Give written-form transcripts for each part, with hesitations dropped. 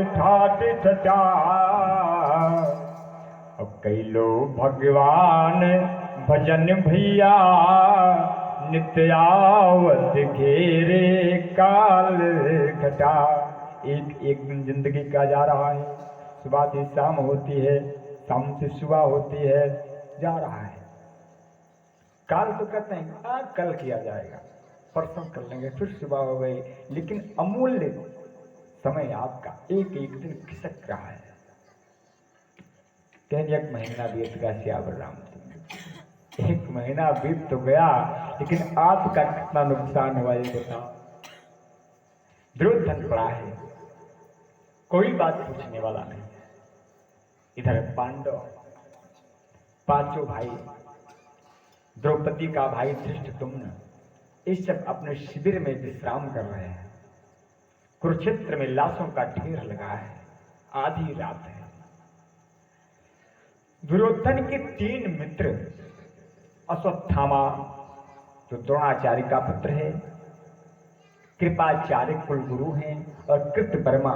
ठाट ठटा। अब कैलो भगवान भजन भैया, नित्य आवत घेरे काल घटा। एक एक दिन जिंदगी का जा रहा है, सुबह से शाम होती है, शाम से सुबह होती है, जा रहा है। काल तो कहते हैं कल किया जाएगा, परसों कर लेंगे, फिर सुबह हो गई, लेकिन अमूल्य समय आपका एक एक दिन खिसक रहा है। कहीं एक महीना बीत गया, श्यावर राम एक महीना बीत तो गया, लेकिन आपका कितना नुकसान हुआ ये बताओ। दुर्योधन पड़ा है, कोई बात पूछने वाला नहीं। इधर पांडव पांचों भाई, द्रौपदी का भाई धृष्टद्युम्न, ये सब अपने शिविर में विश्राम कर रहे हैं। कुरुक्षेत्र में लाशों का ढेर लगा है, आधी रात है। दुर्योधन के 3 मित्र, अश्वत्थामा जो द्रोणाचार्य का पुत्र है, कृपाचार्य कुलगुरु हैं, और कृतवर्मा,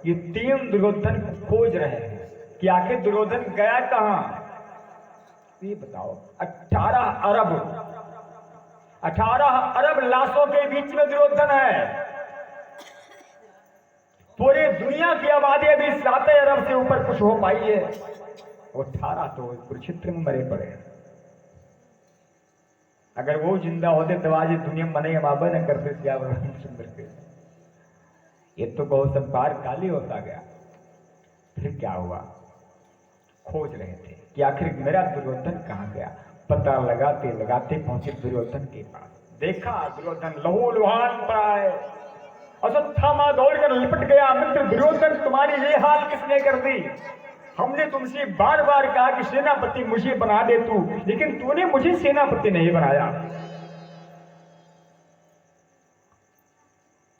ये 3 दुर्योधन को खोज रहे हैं कि आखिर दुर्योधन गया कहां। ये बताओ, 18 अरब लाशों के बीच में दुर्योधन है। पूरी दुनिया की आबादी अभी 7 अरब से ऊपर कुछ हो पाई है, 18 तो कुरुक्षेत्र में मरे पड़े। अगर वो जिंदा होते तो आज दुनिया में मने माबा न करते रामचंद्र के। ये तो बहुत संपार काली होता गया। फिर क्या हुआ, खोज रहे थे कि आखिर मेरा दुर्योधन कहां गया। पता लगाते लगाते पहुंचे दुर्योधन के पास, देखा दुर्योधन लहूलुहान पड़ा है। अश्वत्थामा दौड़कर लिपट गया, मित्र दुर्योधन तुम्हारी ये हाल किसने कर दी। हमने तुमसे बार बार कहा कि सेनापति मुझे बना दे तू, लेकिन तूने मुझे सेनापति नहीं बनाया।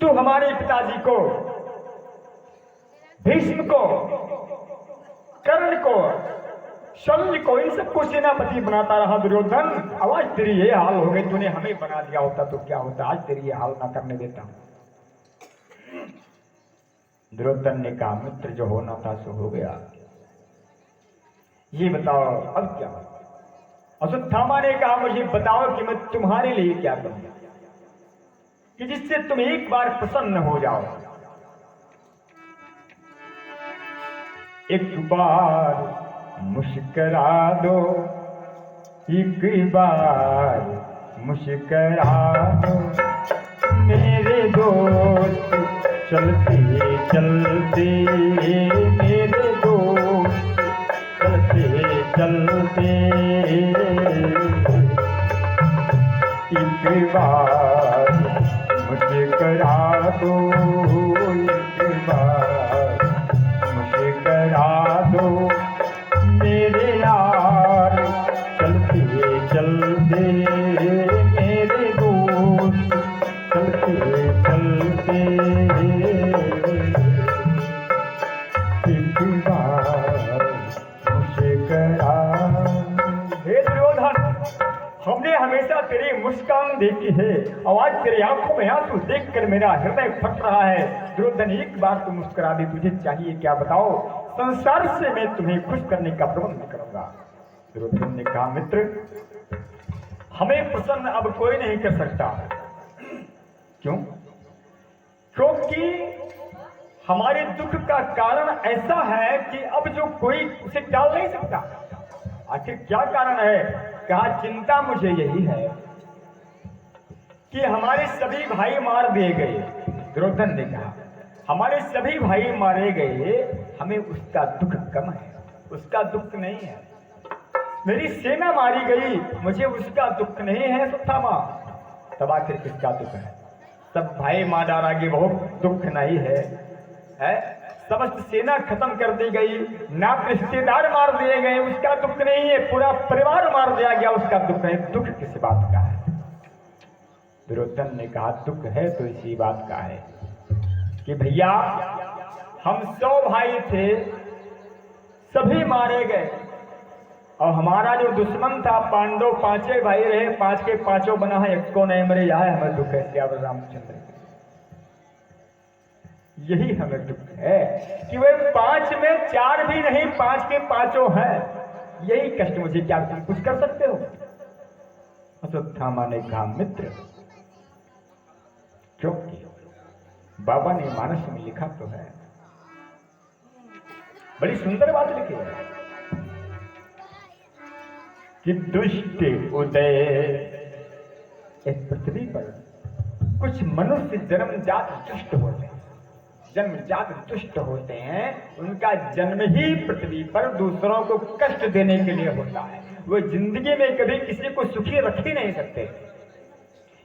तू हमारे पिताजी को, भीष्म को, कर्ण को, शल्य को, इन सबको सेनापति बनाता रहा दुर्योधन। आज तेरी ये हाल हो गई, तूने हमें बना दिया होता तो क्या होता। आज तेरी ये हाल ना करने देता। दुर्योधन ने कहा मित्र जो होना था सो हो गया, ये बताओ अब क्या। अश्वत्थामा ने कहा मुझे बताओ कि मैं तुम्हारे लिए क्या करूं कि जिससे तुम एक बार प्रसन्न हो जाओ। एक बार मुस्कुरा दो, एक बार मुस्कुरा दो मेरे दोस्त, चलते चलते मेरे दोस्त, चलते चलते एक बार मुस्कुरा दो, एक बार मुस्कुरा दो मेरे यार, चलते चलते मेरे दोस्त, चलते चलते एक बार मुस्कुरा। हे दुर्योधन, हमने हमेशा तेरी मुस्कान देखी है, और आज तेरी आंखों में आंसू देखकर मेरा हृदय फट रहा है। दुर्योधन एक बार तुम मुस्कुरा दे, तुझे चाहिए क्या बताओ, संसार से मैं तुम्हें खुश करने का प्रबंध करूंगा। दुर्योधन ने कहा मित्र हमें प्रसन्न अब कोई नहीं कर सकता। क्यों? क्योंकि हमारे दुख का कारण ऐसा है कि अब जो कोई उसे टाल नहीं सकता। आखिर क्या कारण है? कहा चिंता मुझे यही है कि हमारे सभी भाई मार दिए गए। दुर्योधन ने कहा हमारे सभी भाई मारे गए, हमें उसका दुख कम है, उसका दुख नहीं है। मेरी सेना मारी गई, मुझे उसका दुख नहीं है अश्वत्थामा। तब आखिर किसका दुख है? सब भाई मार डाला गए, बहुत दुख नहीं है, है? समस्त सेना खत्म कर दी गई, ना रिश्तेदार मार दिए गए, उसका दुख नहीं है। पूरा परिवार मार दिया गया, उसका दुख है। दुख किस बात का है? दुर्योधन ने कहा दुख है तो इसी बात का है कि भैया हम 100 भाई थे, सभी मारे गए, और हमारा जो दुश्मन था पांडव 5 भाई रहे, 5 के 5 बना है, एक को नहीं मरे, यह हमें दुख है। श्यावर रामचंद्र यही हमें दुख है कि वे 5 में 4 भी नहीं, 5 के 5 हैं। यही कष्ट मुझे, क्या तुम कुछ कर सकते हो? अश्वत्थामा ने कहा, मित्र, क्योंकि बाबा ने मानस में लिखा तो है, बड़ी सुंदर बात लिखी है कि दुष्ट उदय, इस पृथ्वी पर कुछ मनुष्य जन्मजात दुष्ट होते हैं, जन्मजात दुष्ट होते हैं। उनका जन्म ही पृथ्वी पर दूसरों को कष्ट देने के लिए होता है। वो जिंदगी में कभी किसी को सुखी रख ही नहीं सकते,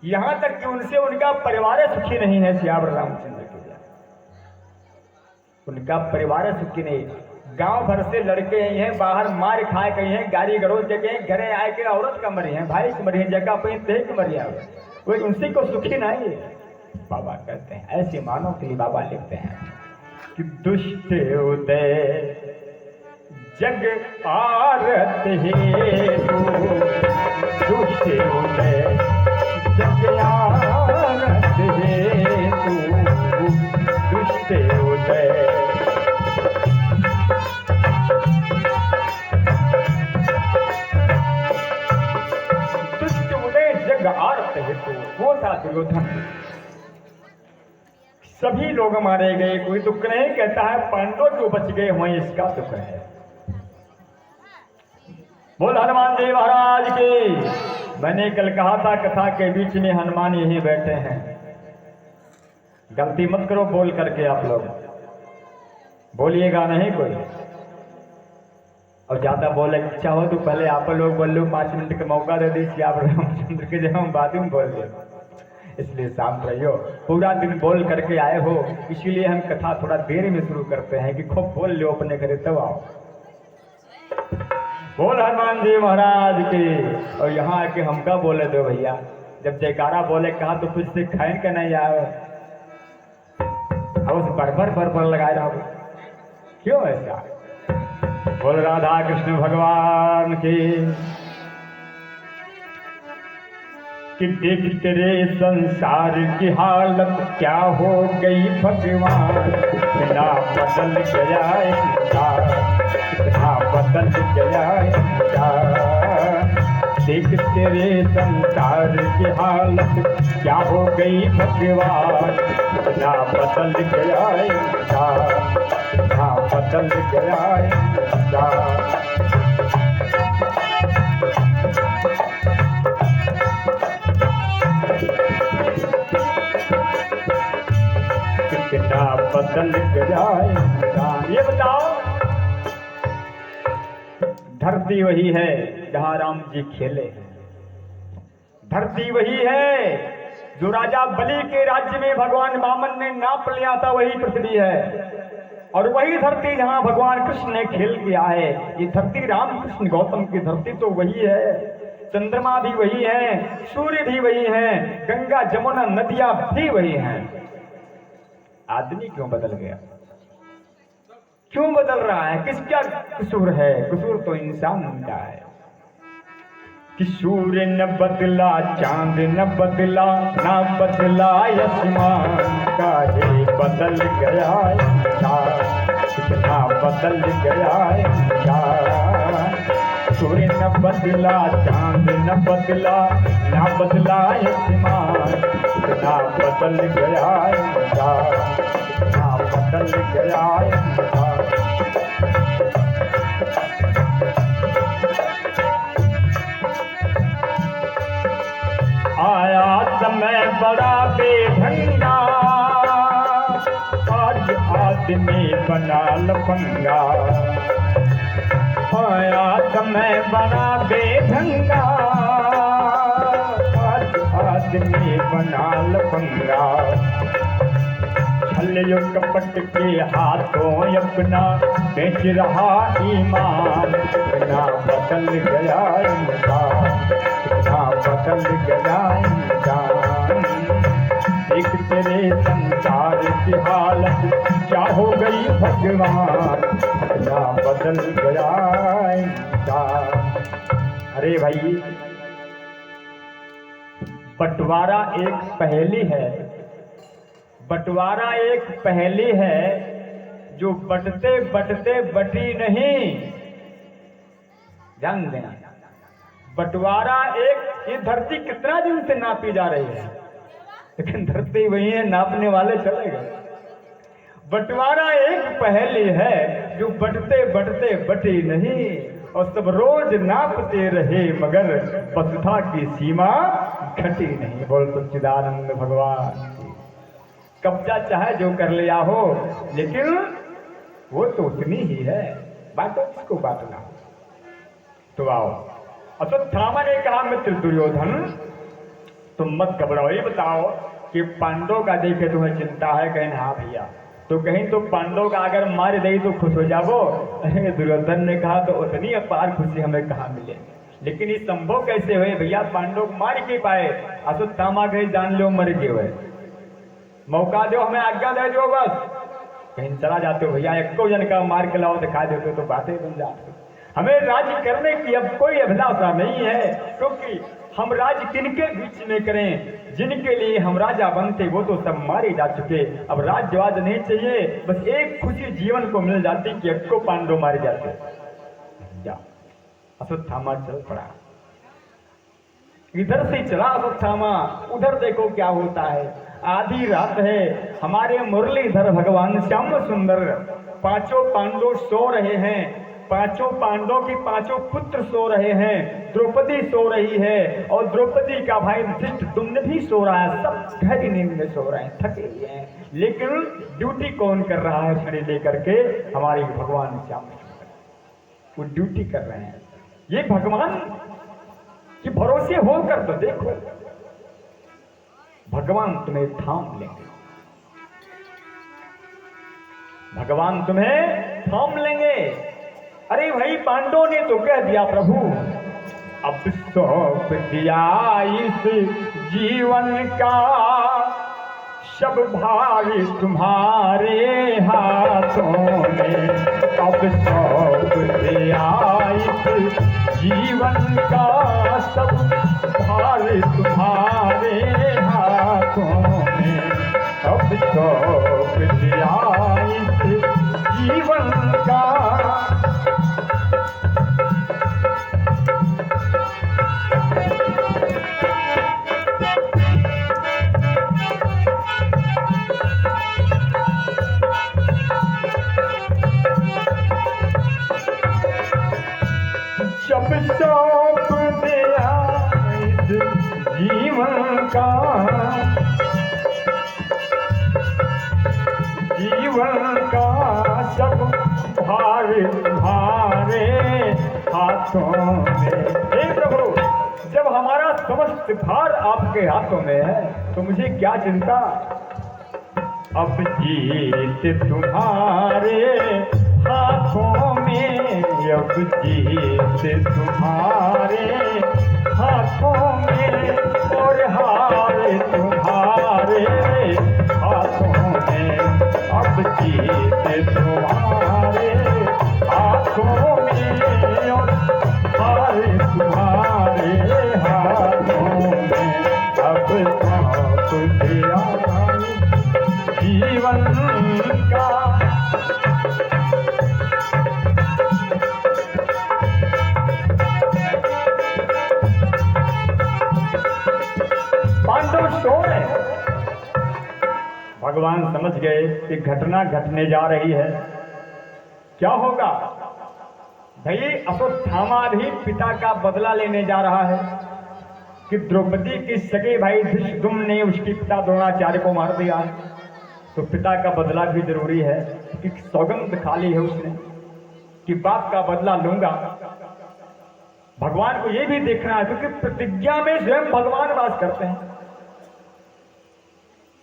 यहां तक कि उनसे उनका परिवार सुखी नहीं है। सियावर रामचंद्र के लिए उनका परिवार सुखी नहीं। गांव भर से लड़के आई हैं, बाहर मार खाए गए हैं, गाली गलौज जगह घरे आए के औरत का मरी है, भाई की मरी है, जगह पे देख मरिया वो उनसे को सुखी नहीं है। बाबा कहते हैं, ऐसे मानव के लिए बाबा लिखते हैं कि दुष्ट उदय जग आरत हेतु, दुष्ट उदय जग आरत हेतु, दुष्ट उदय। दुष्ट उदय जग आरत हेतु, वो था दुर्योधन। सभी लोग मारे गए, कोई दुख नहीं। कहता है पांडव जो बच गए हुए इसका दुख है। बोल हनुमान जी महाराज की। मैंने कल कहा था कथा के बीच में हनुमान यही बैठे हैं, गलती मत करो बोल करके। आप लोग बोलिएगा नहीं कोई, और ज्यादा बोले इच्छा हो तो पहले आप लोग बोल लो, 5 मिनट का मौका दे दीजिए आप रामचंद्र के, जब हम बाद में बोल दे। इसलिए शांत रहियो, पूरा दिन बोल करके आए हो, इसीलिए हम कथा थोड़ा देर में शुरू करते हैं कि खूब बोल लो अपने घरे तब आओ। बोल हनुमान जी महाराज की। और यहाँ आके हमका बोले दो भैया, जब जयकारा बोले कहा तो कुछ से खाइन का नहीं आए, उस बरबर लगाए रहो, क्यों ऐसा? बोल राधा कृष्ण भगवान की। कि देख तेरे संसार की हालत क्या हो गई भगवान, कितना बदल गया इंसान, कितना बदल गया इंसान। देख तेरे संसार की हालत क्या हो गई भगवान, कितना बदल गया इंसान, कितना बदल गया इंसान। कितना बदल गया इंसान। ये बताओ, धरती वही है जहां राम जी खेले हैं, धरती वही है जो राजा बलि के राज्य में भगवान वामन ने नाप लिया था, वही पृथ्वी है। और वही धरती जहां भगवान कृष्ण ने खेल किया है। ये धरती राम कृष्ण गौतम की धरती तो वही है। चंद्रमा भी वही है, सूर्य भी वही है, गंगा जमुना नदियां भी वही हैं। आदमी क्यों बदल गया? क्यों बदल रहा है? किसका कसूर है? कसूर तो इंसान का है। कि सूर्य न बदला, चांद न बदला, ना बदला आसमान, काहे बदल गया इंसान, कितना बदल गया इंसान। सूर्य न बदला, चांद न बदला, ना बदला आसमान, कितना बदल गया इंसान, कितना बदल गया इंसान। आया समय बड़ा बेढंगा, आज आदमी बना लफंगा। आया समय बड़ा बेढंगा, आज आदमी बना लफंगा। छल कपट के हाथों अपना बेच रहा ईमान, कितना बदल गया इंसान, कितना बदल गया इंसान। एक तेरे संसार की हालत क्या हो गई भगवान, कितना बदल गया इंसान। अरे भाई, बंटवारा एक पहेली है बंटवारा एक पहेली है जो बटते बटते बटी नहीं। ध्यान देना, बंटवारा एक, ये धरती कितना दिन से नापी जा रही है, लेकिन धरती वही है, नापने वाले चले गए। बंटवारा एक पहेली है जो बटते बटते बटी नहीं, और सब रोज नापते रहे मगर वसुधा की सीमा घटी नहीं। बोल सच्चिदानंद भगवान की। कब्जा चाहे जो कर लिया हो, लेकिन वो तो उतनी ही है, बांटो किसको बांटना। तो आओ, अश्वत्थामा ने कहा मित्र दुर्योधन तुम मत घबराओ, ये बताओ कि पांडवों का देखे तुम्हें चिंता है? कहें हाँ भैया। तो कहीं तो पांडवों का अगर मार दे तो खुश हो जाओ। दुर्योधन ने कहा तो उतनी अपार खुशी हमें कहाँ मिले, लेकिन ये संभव कैसे हुए भैया? पांडव मार के पाए, अश्वत्थामा कहीं जान लो मर गए हुए। मौका दो, हमें आज्ञा दे दो, बस कहीं चला जाते हो भैया, एक जन का मार के लाओ दिखा देते तो बातें बन जाती। हमें राज्य करने की अब कोई अभिलाषा नहीं है, क्योंकि हम राज्य किनके बीच में करें? जिनके लिए हम राजा बनते वो तो सब मारे जा चुके। अब राज्यवाद नहीं चाहिए, बस एक खुशी जीवन को मिल जाती कि एक को पांडव मारे जाते। जा, अश्वत्थामा चल पड़ा, इधर से चला अश्वत्थामा, उधर देखो क्या होता है। आधी रात है, हमारे मुरलीधर भगवान श्याम सुंदर पांचों पांडव सो रहे हैं, पांचों पांडवों के पांचों पुत्र सो रहे हैं, द्रौपदी सो रही है, और द्रौपदी का भाई धृष्टद्युम्न भी सो रहा है। सब गहरी नींद में सो रहे हैं, थके हुए हैं, लेकिन ड्यूटी कौन कर रहा है छड़ी लेकर के? हमारे भगवान श्याम सुंदर वो ड्यूटी कर रहे हैं। ये भगवान के भरोसे होकर तो देखो, भगवान तुम्हें थाम लेंगे, भगवान तुम्हें थाम लेंगे। अरे भाई पांडवों ने तो कह दिया प्रभु अब सौंप दिया इस जीवन का सब भार तुम्हारे हाथों में, अब सौंप दिया इस जीवन का सब भार तुम्हारे हाथों में, अब सौंप दिया इस जीवन का। सौंप दिया इस जीवन का, जीवन का सब भार तुम्हारे हाथों में। हे प्रभु, जब हमारा समस्त भार आपके हाथों में है तो मुझे क्या चिंता? अब जीत तुम्हारे हाथों में, अब जीत तुम्हारे हाथों में, और हार तुम्हारे हाथों में, अब जीत तुम्हारे हाथों में, और हार तुम्हारे हाथों में, अब सौंप दिया जीवन का। पांडव सो रहे, भगवान समझ गए कि घटना घटने जा रही है। क्या होगा भाई? अश्वत्थामा भी पिता का बदला लेने जा रहा है कि द्रौपदी के सगे भाई धृष्टद्युम्न ने उसके पिता द्रोणाचार्य को मार दिया है, तो पिता का बदला भी जरूरी है, कि सौगंध खाली है उसने कि बाप का बदला लूंगा। भगवान को यह भी देखना है, क्योंकि प्रतिज्ञा में स्वयं भगवान वास करते हैं,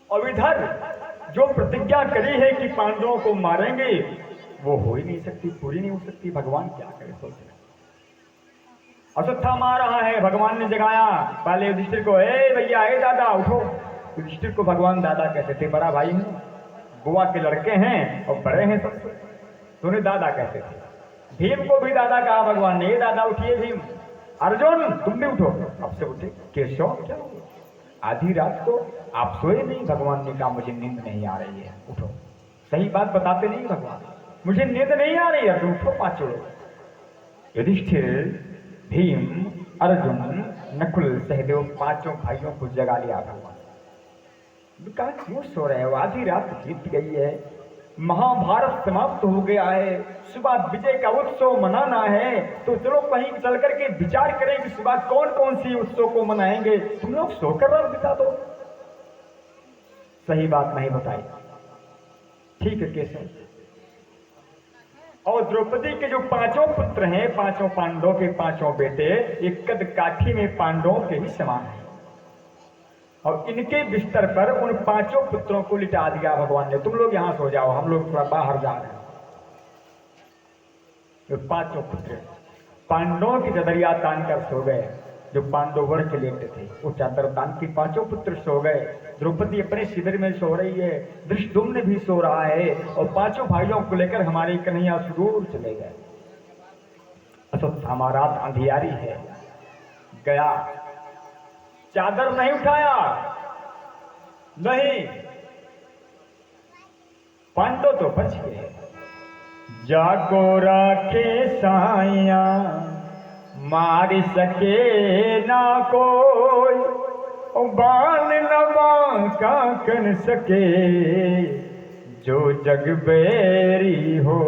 और इधर जो प्रतिज्ञा करी है कि पांडवों को मारेंगे वो हो ही नहीं सकती, पूरी नहीं हो सकती। भगवान क्या करे, सोच रहे। अश्वत्थामा आ रहा है, भगवान ने जगाया पहले युधिष्ठिर को, ए भैया, ए दादा उठो। युधिष्ठिर को भगवान दादा कहते थे, बड़ा भाई है, बुआ के लड़के हैं और बड़े हैं सबसे, तो उन्हें दादा कहते थे। भीम को भी दादा कहा भगवान ने, ये दादा उठिए भीम। अर्जुन तुम भी उठो, अब से उठे। केशव क्या हो? आधी रात को आप सोए नहीं, भगवान ने कहा मुझे नींद नहीं आ रही है, उठो। सही बात बताते नहीं भगवान, मुझे नींद नहीं आ रही है, तो उठो पांचों लोग। युधिष्ठिर, भीम, अर्जुन, नकुल, सहदेव पांचों भाइयों को जगा लिया भगवान। कहा क्यों सो रहे हो, आधी रात बीत गई है, महाभारत समाप्त हो गया है, सुबह विजय का उत्सव मनाना है, तो चलो कहीं चल करके विचार करें कि सुबह कौन कौन सी उत्सव को मनाएंगे, तुम लोग सोकर रात बिता दो। सही बात नहीं बताई, ठीक है कैसे? और द्रौपदी के जो पांचों पुत्र हैं, पांचों पांडवों के पांचों बेटे, एक कद काठी में पांडवों के ही समान है, और इनके बिस्तर पर उन पांचों पुत्रों को लिटा दिया भगवान ने, तुम लोग यहां सो जाओ, हम लोग थोड़ा बाहर जा रहे हैं। जो पांचों पुत्र पांडवों की चदरिया तान कर सो गए, जो पांडव वर के लेटे थे वो चादर तान के पांचों पुत्र सो गए। द्रौपदी अपने शिविर में सो रही है, धृष्टुम्न भी सो रहा है, और पांचों भाइयों को लेकर हमारे कन्हैया सुदूर चले गए। अश्वत्थामा रात अंधियारी है, गया, चादर नहीं उठाया, नहीं, पांडव तो बच गए। जागो राखे साइया, मार सके ना कोई, बाल न काकन सके, जो जग बेरी हो।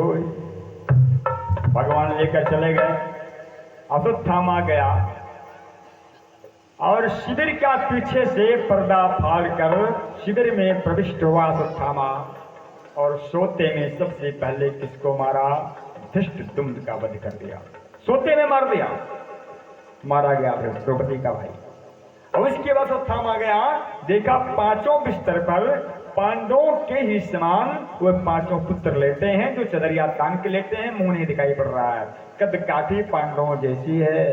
भगवान लेकर चले गए, अश्वत्थामा गया और शिविर का पीछे से पर्दा फाड़कर शिविर में प्रविष्ट हुआ अश्वत्थामा, और सोते में सबसे पहले किसको मारा? धृष्टद्युम्न का वध कर दिया, सोते में मार दिया, मारा गया द्रौपदी का भाई। और इसके बाद अश्वत्थामा गया, देखा पांचों बिस्तर पर पांडवों के ही समान वो पांचों पुत्र लेते हैं, जो चदरिया तान के लेते हैं, मुंह नहीं दिखाई पड़ रहा है, कद काठी पांडवों जैसी है।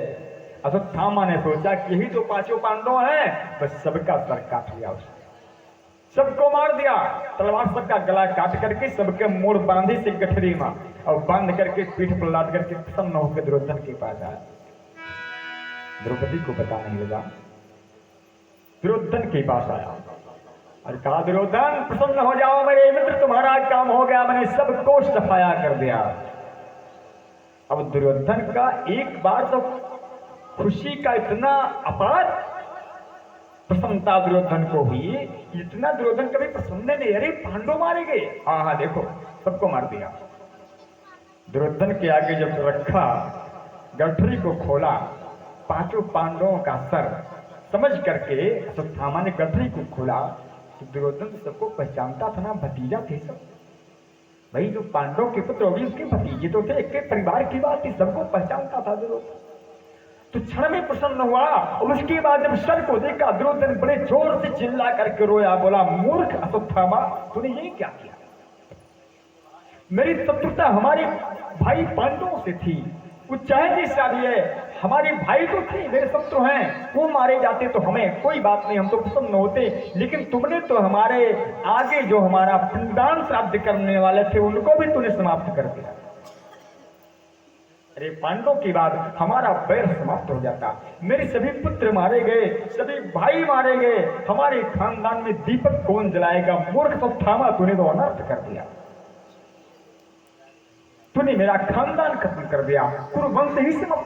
अश्वत्थामा ने सोचा कि यही तो पांचों पांडव हैं, बस सबका सर काट लिया, उसने सबको मार दिया, तलवार सबका गला काट करके सबके मोड़ बांधी से गठरी में, और बांध करके पीठ पर लाद करके प्रसन्न होकर दुर्योधन के पास आया। द्रौपदी को पता नहीं लगा, दुर्योधन के पास आया और कहा, दुर्योधन प्रसन्न हो जाओ मेरे मित्र, तुम्हारा काम हो गया, मैंने सबको सफाया कर दिया। अब दुर्योधन का एक बार तो खुशी का इतना अपार प्रसन्नता दुर्योधन को हुई, इतना दुर्योधन कभी प्रसन्न नहीं, अरे पांडव मारे गए, हाँ हाँ देखो सबको मार दिया। दुर्योधन के आगे जब रखा, गठरी को खोला, पांचों पांडवों का सर समझ करके अश्वत्थामा ने गठरी को खोला, तो दुर्योधन तो सबको पहचानता था ना, भतीजा थे सब, भाई जो पांडवों के पुत्र होगी उसके भतीजे तो थे, एक परिवार की बात थी, सबको पहचानता था दुर्योधन। तो क्षण में प्रसन्न हुआ, और उसके बाद जब सर को देखा, दुर्योधन बड़े जोर से चिल्ला करके रोया, बोला, मूर्ख अश्वत्थामा, तूने ये क्या किया? मेरी शत्रुता हमारे भाई पांडवों से थी, वो चाहे जैसा भी है, हमारे भाई तो थे, मेरे शत्रु हैं, वो मारे जाते तो हमें कोई बात नहीं, हम तो प्रसन्न होते, लेकिन तुमने तो हमारे आगे जो हमारा पिंडदान श्राद्ध करने वाले थे उनको भी तूने समाप्त कर दिया। अरे पांडवों के बाद हमारा बैर समाप्त हो जाता, मेरे सभी पुत्र मारे गए, सभी भाई मारे गए, हमारे खानदान में दीपक कौन जलाएगा? मूर्ख अश्वत्थामा, तूने तो अनर्थ कर दिया, तूने मेरा खानदान खत्म कर दिया, कुरुवंश ही समाप्त